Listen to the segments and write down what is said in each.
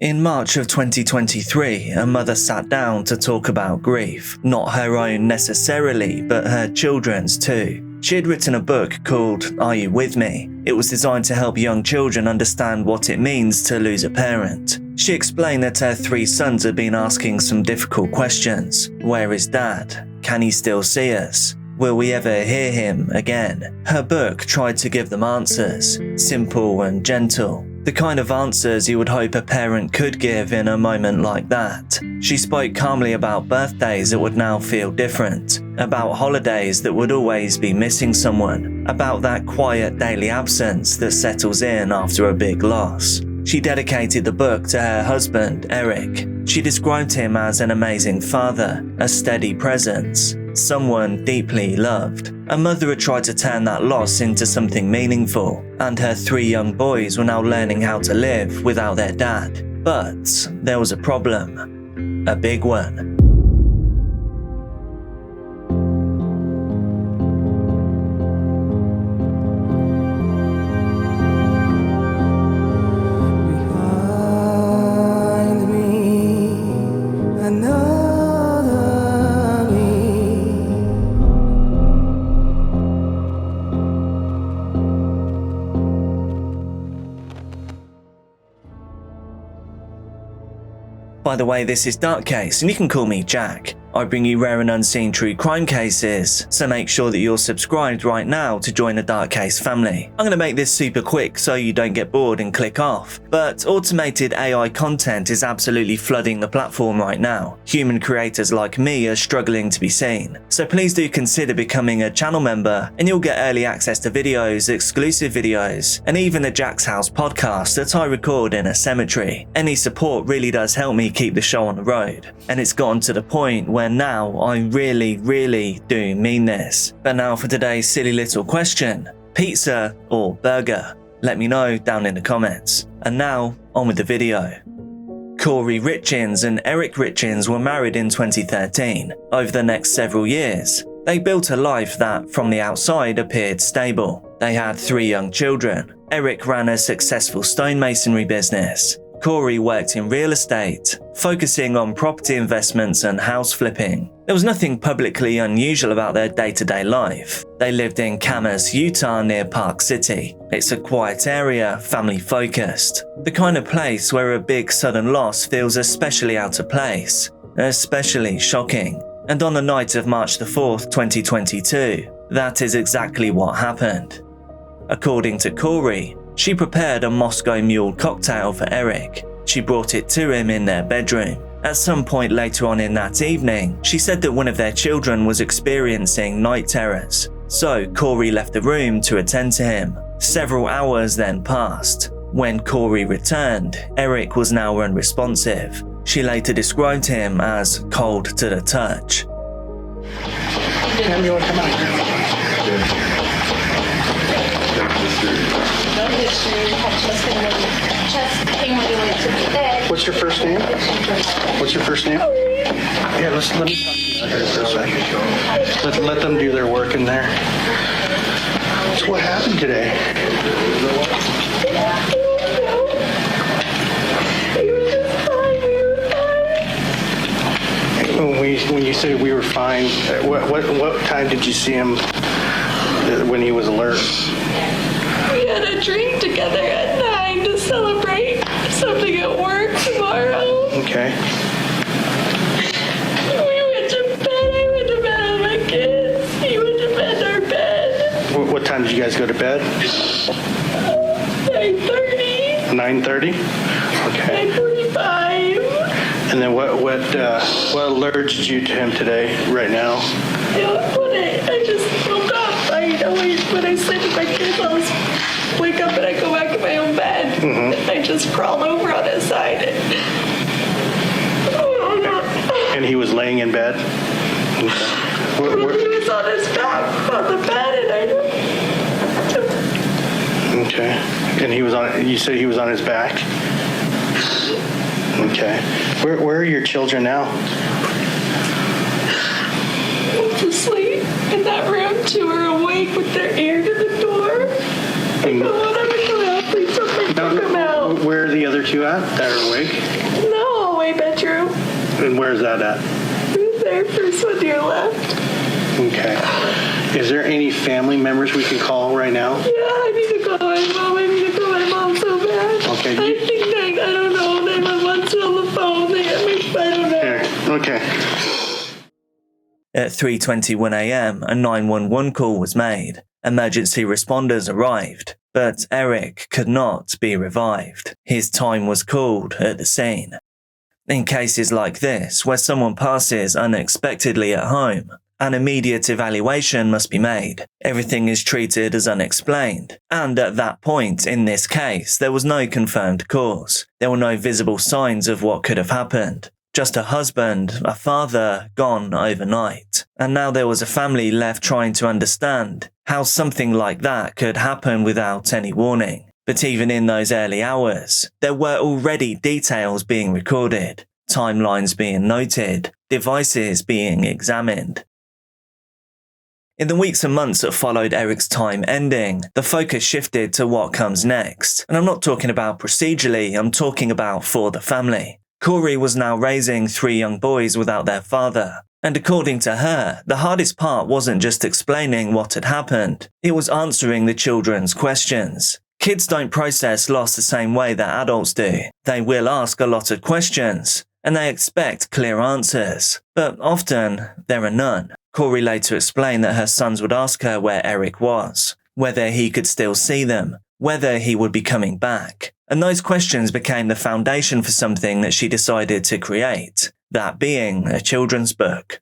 In March of 2023, a mother sat down to talk about grief, not her own necessarily, but her children's too. She had written a book called Are You With Me? It was designed to help young children understand what it means to lose a parent. She explained that her 3 sons had been asking some difficult questions. Where is Dad? Can he still see us? Will we ever hear him again? Her book tried to give them answers, simple and gentle. The kind of answers you would hope a parent could give in a moment like that. She spoke calmly about birthdays that would now feel different, about holidays that would always be missing someone, about that quiet daily absence that settles in after a big loss. She dedicated the book to her husband, Eric. She described him as an amazing father, a steady presence, someone deeply loved. A mother had tried to turn that loss into something meaningful, and her 3 young boys were now learning how to live without their dad. But there was a problem. A big one. By the way, this is Dark Case, and you can call me Jack. I bring you rare and unseen true crime cases, so make sure that you're subscribed right now to join the Dark Case family. I'm going to make this super quick so you don't get bored and click off, but automated AI content is absolutely flooding the platform right now. Human creators like me are struggling to be seen, so please do consider becoming a channel member and you'll get early access to videos, exclusive videos, and even the Jack's House podcast that I record in a cemetery. Any support really does help me keep the show on the road, and it's gotten to the point where now I really do mean this. But now for today's silly little question: pizza or burger? Let me know down in the comments. And now, on with the video. Kouri Richins and Eric Richins were married in 2013. Over the next several years, they built a life that, from the outside, appeared stable. They had 3 young children. Eric ran a successful stonemasonry business. Kouri worked in real estate, focusing on property investments and house flipping. There was nothing publicly unusual about their day-to-day life. They lived in Kamas, Utah near Park City. It's a quiet area, family-focused. The kind of place where a big sudden loss feels especially out of place, especially shocking. And on the night of March the 4th, 2022, that is exactly what happened. According to Kouri, she prepared a Moscow Mule cocktail for Eric. She brought it to him in their bedroom. At some point later on in that evening, she said that one of their children was experiencing night terrors. So Kouri left the room to attend to him. Several hours then passed. When Kouri returned, Eric was now unresponsive. She later described him as cold to the touch. What's your first name? What's your first name? Yeah, let me talk to you for a second. Let them do their work in there. So what happened today? When you say we were fine, what time did you see him when he was alert? We had a drink together at 9 to celebrate something at work tomorrow. Okay. We went to bed. I went to bed with my kids. He went to bed in our bed. What time did you guys go to bed? 9:30. 9:30? Okay. 9:45. And then what alerted you to him today, right now? When I just woke up, when I sleep with my kids, I'll wake up and I go back in my own bed. Mm-hmm. I just crawl over on his side. And he was laying in bed? Okay. He was on his back on the bed, and Okay. And you said he was on his back? Okay. Where are your children now? to sleep in that room. 2 are awake with their ear to the door. I go, what am I going to please don't come out. Where are the other two at that are awake? In the hallway bedroom. And where's that at? There, first one to your left. Okay. Is there any family members we can call right now? Yeah, I need to call my mom. I need to call my mom so bad. Okay. I don't know. 911's on the phone. I don't know. Here. Okay. At 3:21 a.m., a 911 call was made. Emergency responders arrived, but Eric could not be revived. His time was called at the scene. In cases like this, where someone passes unexpectedly at home, an immediate evaluation must be made. Everything is treated as unexplained. And at that point, in this case, there was no confirmed cause. There were no visible signs of what could have happened. Just a husband, a father, gone overnight. And now there was a family left trying to understand how something like that could happen without any warning. But even in those early hours, there were already details being recorded, timelines being noted, devices being examined. In the weeks and months that followed Eric's time ending, the focus shifted to what comes next. And I'm not talking about procedurally, I'm talking about for the family. Kouri was now raising 3 young boys without their father. And according to her, the hardest part wasn't just explaining what had happened, it was answering the children's questions. Kids don't process loss the same way that adults do. They will ask a lot of questions, and they expect clear answers. But often, there are none. Kouri later explained that her sons would ask her where Eric was, whether he could still see them, whether he would be coming back. And those questions became the foundation for something that she decided to create, that being a children's book.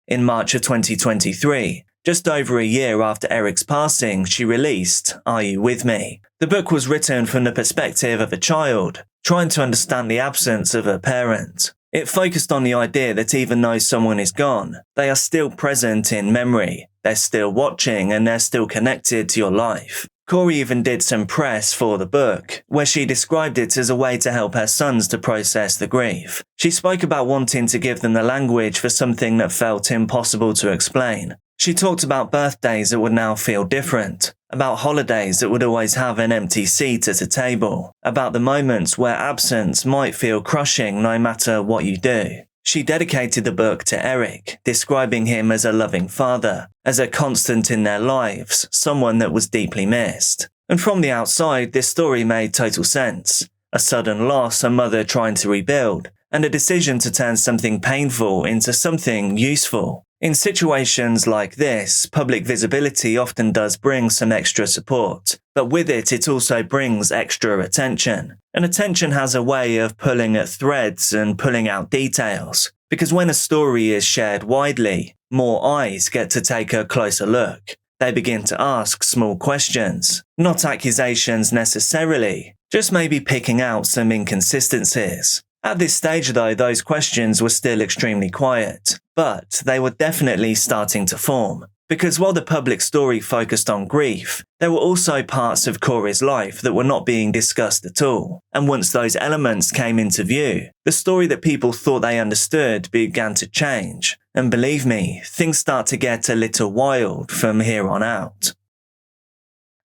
In March of 2023, just over a year after Eric's passing, she released Are You With Me? The book was written from the perspective of a child, trying to understand the absence of a parent. It focused on the idea that even though someone is gone, they are still present in memory, they're still watching, and they're still connected to your life. Kouri even did some press for the book, where she described it as a way to help her sons to process the grief. She spoke about wanting to give them the language for something that felt impossible to explain. She talked about birthdays that would now feel different, about holidays that would always have an empty seat at a table, about the moments where absence might feel crushing no matter what you do. She dedicated the book to Eric, describing him as a loving father, as a constant in their lives, someone that was deeply missed. And from the outside, this story made total sense. A sudden loss, a mother trying to rebuild, and a decision to turn something painful into something useful. In situations like this, public visibility often does bring some extra support, but with it, it also brings extra attention. And attention has a way of pulling at threads and pulling out details, because when a story is shared widely, more eyes get to take a closer look. They begin to ask small questions, not accusations necessarily, just maybe picking out some inconsistencies. At this stage though, those questions were still extremely quiet, but they were definitely starting to form. Because while the public story focused on grief, there were also parts of Kouri's life that were not being discussed at all. And once those elements came into view, the story that people thought they understood began to change. And believe me, things start to get a little wild from here on out.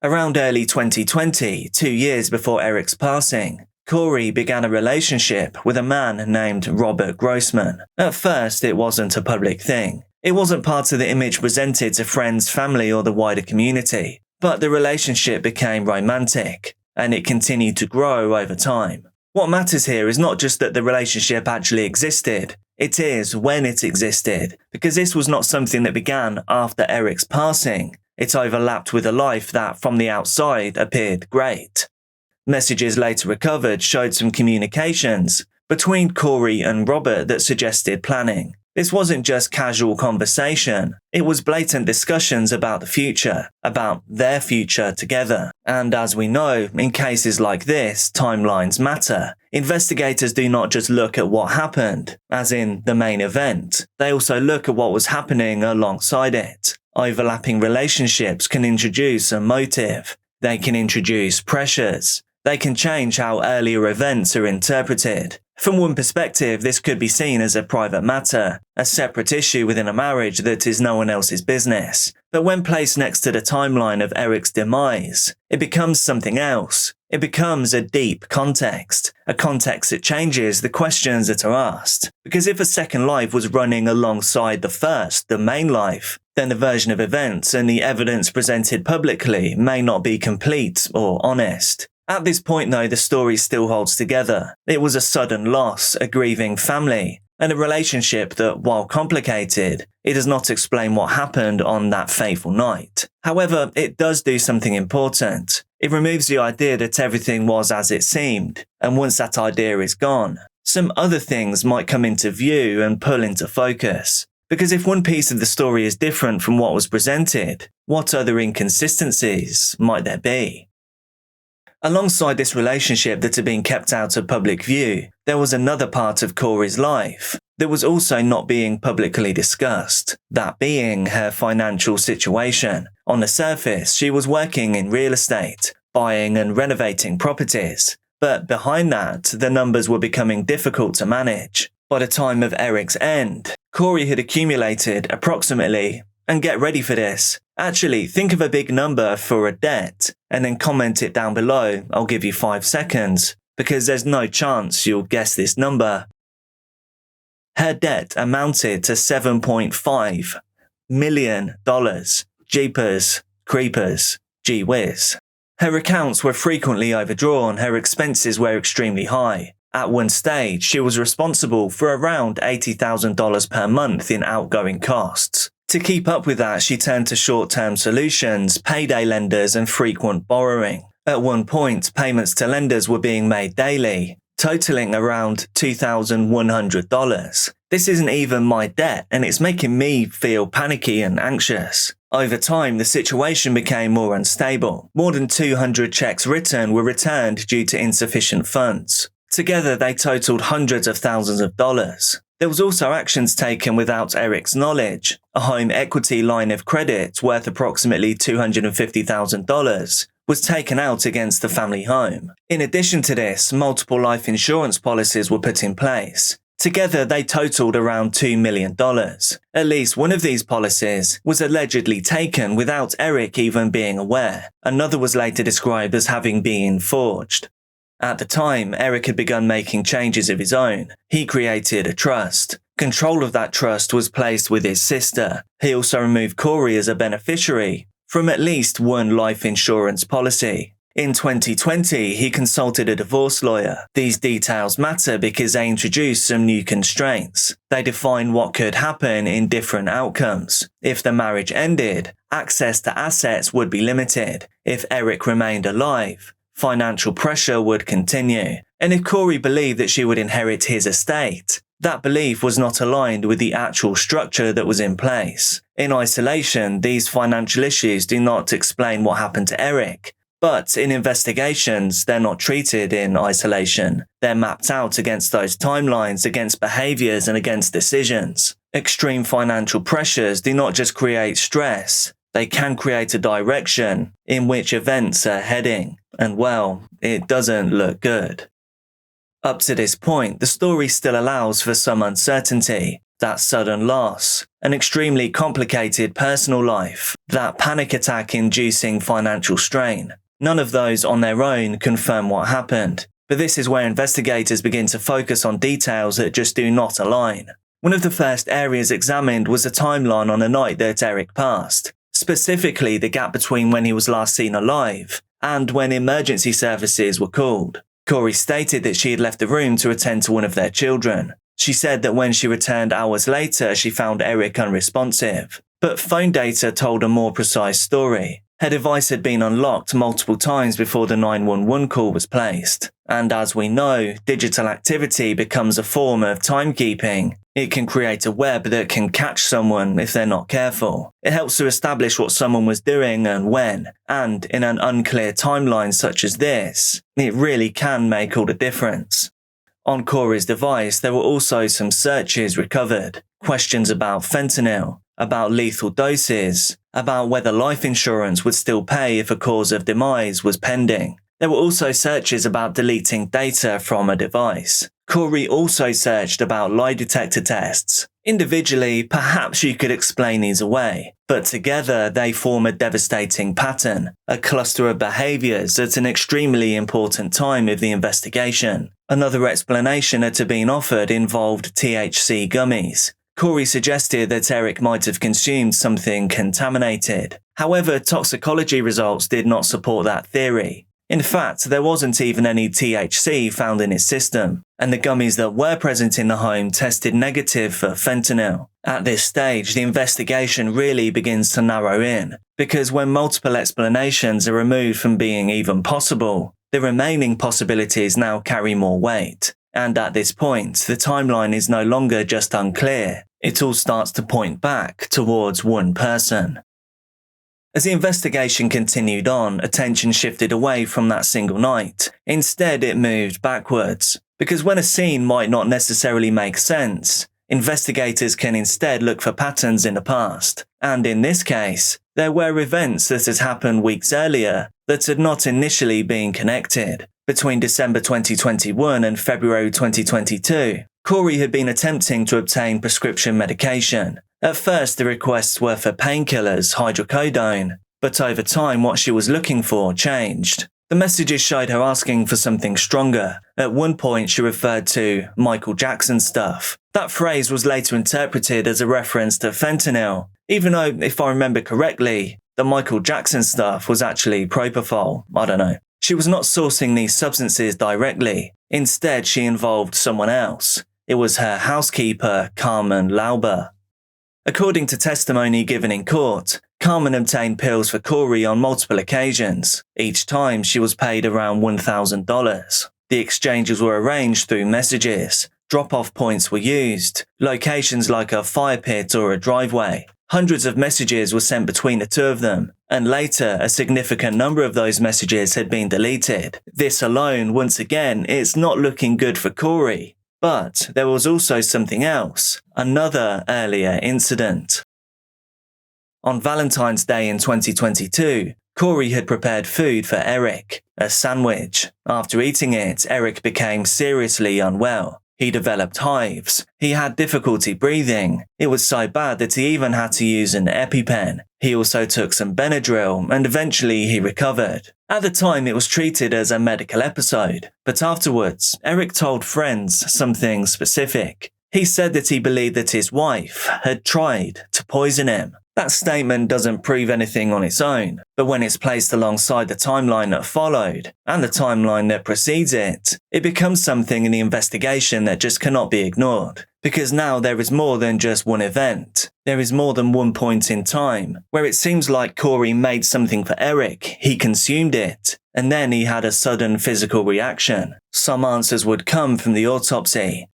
Around early 2020, 2 years before Eric's passing, Kouri began a relationship with a man named Robert Grossman. At first, it wasn't a public thing. It wasn't part of the image presented to friends, family, or the wider community. But the relationship became romantic, and it continued to grow over time. What matters here is not just that the relationship actually existed, it is when it existed, because this was not something that began after Eric's passing. It overlapped with a life that, from the outside, appeared great. Messages later recovered showed some communications between Kouri and Robert that suggested planning. This wasn't just casual conversation, it was blatant discussions about the future, about their future together. And as we know, in cases like this, timelines matter. Investigators do not just look at what happened, as in the main event, they also look at what was happening alongside it. Overlapping relationships can introduce a motive, they can introduce pressures, they can change how earlier events are interpreted. From one perspective, this could be seen as a private matter, a separate issue within a marriage that is no one else's business. But when placed next to the timeline of Eric's demise, it becomes something else. It becomes a deep context, a context that changes the questions that are asked. Because if a second life was running alongside the first, the main life, then the version of events and the evidence presented publicly may not be complete or honest. At this point though, the story still holds together. It was a sudden loss, a grieving family, and a relationship that, while complicated, it does not explain what happened on that fateful night. However, it does do something important. It removes the idea that everything was as it seemed, and once that idea is gone, some other things might come into view and pull into focus. Because if one piece of the story is different from what was presented, what other inconsistencies might there be? Alongside this relationship that had been kept out of public view, there was another part of Kouri's life that was also not being publicly discussed, that being her financial situation. On the surface, she was working in real estate, buying and renovating properties, but behind that, the numbers were becoming difficult to manage. By the time of Eric's end, Kouri had accumulated approximately, and get ready for this, actually think of a big number for a debt, and then comment it down below. I'll give you 5 seconds, because there's no chance you'll guess this number. Her debt amounted to $7.5 million. Jeepers, creepers, gee whiz. Her accounts were frequently overdrawn, her expenses were extremely high. At one stage, she was responsible for around $80,000 per month in outgoing costs. To keep up with that, she turned to short-term solutions, payday lenders, and frequent borrowing. At one point, payments to lenders were being made daily, totaling around $2,100. This isn't even my debt, and it's making me feel panicky and anxious. Over time, the situation became more unstable. More than 200 checks written were returned due to insufficient funds. Together, they totaled hundreds of thousands of dollars. There was also actions taken without Eric's knowledge. A home equity line of credit worth approximately $250,000 was taken out against the family home. In addition to this, multiple life insurance policies were put in place. Together, they totaled around $2 million. At least one of these policies was allegedly taken without Eric even being aware. Another was later described as having been forged. At the time, Eric had begun making changes of his own. He created a trust. Control of that trust was placed with his sister. He also removed Kouri as a beneficiary from at least one life insurance policy. In 2020, he consulted a divorce lawyer. These details matter because they introduce some new constraints. They define what could happen in different outcomes. If the marriage ended, access to assets would be limited. If Eric remained alive, financial pressure would continue. And if Kouri believed that she would inherit his estate, that belief was not aligned with the actual structure that was in place. In isolation, these financial issues do not explain what happened to Eric. But in investigations, they're not treated in isolation. They're mapped out against those timelines, against behaviors, and against decisions. Extreme financial pressures do not just create stress, they can create a direction in which events are heading. And well, it doesn't look good. Up to this point, the story still allows for some uncertainty. That sudden loss, an extremely complicated personal life, that panic attack inducing financial strain. None of those on their own confirm what happened, but this is where investigators begin to focus on details that just do not align. One of the first areas examined was the timeline on the night that Eric passed, specifically the gap between when he was last seen alive and when emergency services were called. Kouri stated that she had left the room to attend to one of their children. She said that when she returned hours later, she found Eric unresponsive. But phone data told a more precise story. Her device had been unlocked multiple times before the 911 call was placed. And as we know, digital activity becomes a form of timekeeping. It can create a web that can catch someone if they're not careful. It helps to establish what someone was doing and when, and in an unclear timeline such as this, it really can make all the difference. On Kouri's device, there were also some searches recovered, questions about fentanyl, about lethal doses, about whether life insurance would still pay if a cause of demise was pending. There were also searches about deleting data from a device. Kouri also searched about lie detector tests. Individually, perhaps you could explain these away, but together they form a devastating pattern, a cluster of behaviours at an extremely important time of the investigation. Another explanation that had been offered involved THC gummies. Kouri suggested that Eric might have consumed something contaminated. However, toxicology results did not support that theory. In fact, there wasn't even any THC found in his system, and the gummies that were present in the home tested negative for fentanyl. At this stage, the investigation really begins to narrow in, because when multiple explanations are removed from being even possible, the remaining possibilities now carry more weight. And at this point, the timeline is no longer just unclear. It all starts to point back towards one person. As the investigation continued on, attention shifted away from that single night. Instead, it moved backwards. Because when a scene might not necessarily make sense, investigators can instead look for patterns in the past. And in this case, there were events that had happened weeks earlier that had not initially been connected. Between December 2021 and February 2022, Kouri had been attempting to obtain prescription medication. At first, the requests were for painkillers, hydrocodone, but over time what she was looking for changed. The messages showed her asking for something stronger. At one point, she referred to Michael Jackson stuff. That phrase was later interpreted as a reference to fentanyl, even though, if I remember correctly, the Michael Jackson stuff was actually propofol. I don't know. She was not sourcing these substances directly. Instead, she involved someone else. It was her housekeeper, Carmen Lauber. According to testimony given in court, Carmen obtained pills for Kouri on multiple occasions. Each time she was paid around $1,000. The exchanges were arranged through messages. Drop-off points were used, locations like a fire pit or a driveway. Hundreds of messages were sent between the two of them, and later a significant number of those messages had been deleted. This alone, once again, is not looking good for Kouri. But there was also something else, another earlier incident. On Valentine's Day in 2022, Kouri had prepared food for Eric, a sandwich. After eating it, Eric became seriously unwell. He developed hives. He had difficulty breathing. It was so bad that he even had to use an EpiPen. He also took some Benadryl, and eventually he recovered. At the time, it was treated as a medical episode, but afterwards, Eric told friends something specific. He said that he believed that his wife had tried to poison him. That statement doesn't prove anything on its own, but when it's placed alongside the timeline that followed and the timeline that precedes it, it becomes something in the investigation that just cannot be ignored. Because now there is more than just one event. There is more than one point in time where it seems like Kouri made something for Eric, he consumed it, and then he had a sudden physical reaction. Some answers would come from the autopsy.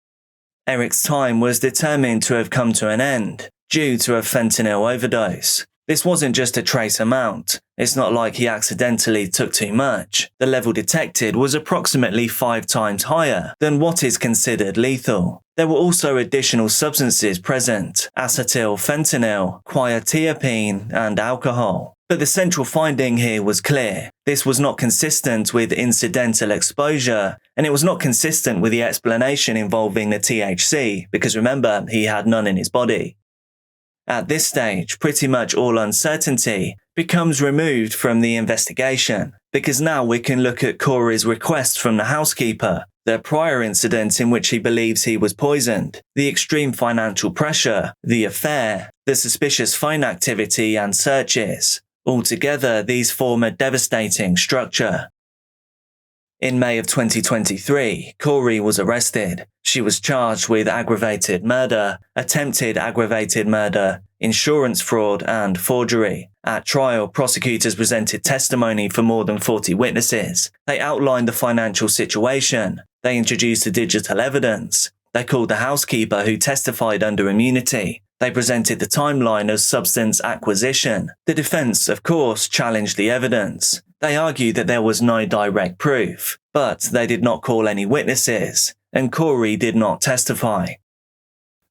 Eric's time was determined to have come to an end due to a fentanyl overdose. This wasn't just a trace amount. It's not like he accidentally took too much. The level detected was approximately 5 times higher than what is considered lethal. There were also additional substances present: acetyl fentanyl, quetiapine, and alcohol. But the central finding here was clear. This was not consistent with incidental exposure, and it was not consistent with the explanation involving the THC, because remember, he had none in his body. At this stage, pretty much all uncertainty becomes removed from the investigation, because now we can look at Kouri's request from the housekeeper, the prior incident in which he believes he was poisoned, the extreme financial pressure, the affair, the suspicious phone activity and searches. Altogether, these form a devastating structure. In May of 2023, Kouri was arrested. She was charged with aggravated murder, attempted aggravated murder, insurance fraud, and forgery. At trial, prosecutors presented testimony for more than 40 witnesses. They outlined the financial situation. They introduced the digital evidence. They called the housekeeper who testified under immunity. They presented the timeline of substance acquisition. The defense, of course, challenged the evidence. They argued that there was no direct proof, but they did not call any witnesses, and Kouri did not testify.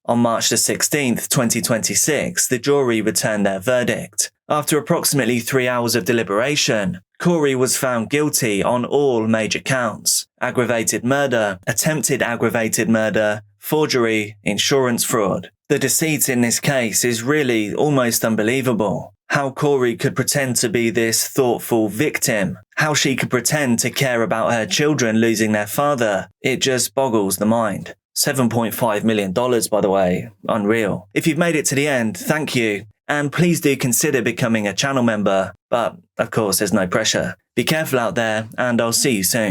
On March 16, 2026, the jury returned their verdict. After approximately 3 hours of deliberation, Kouri was found guilty on all major counts: aggravated murder, attempted aggravated murder, forgery, insurance fraud. The deceit in this case is really almost unbelievable. How Kouri could pretend to be this thoughtful victim, how she could pretend to care about her children losing their father, it just boggles the mind. $7.5 million, by the way. Unreal. If you've made it to the end, thank you. And please do consider becoming a channel member. But, of course, there's no pressure. Be careful out there, and I'll see you soon.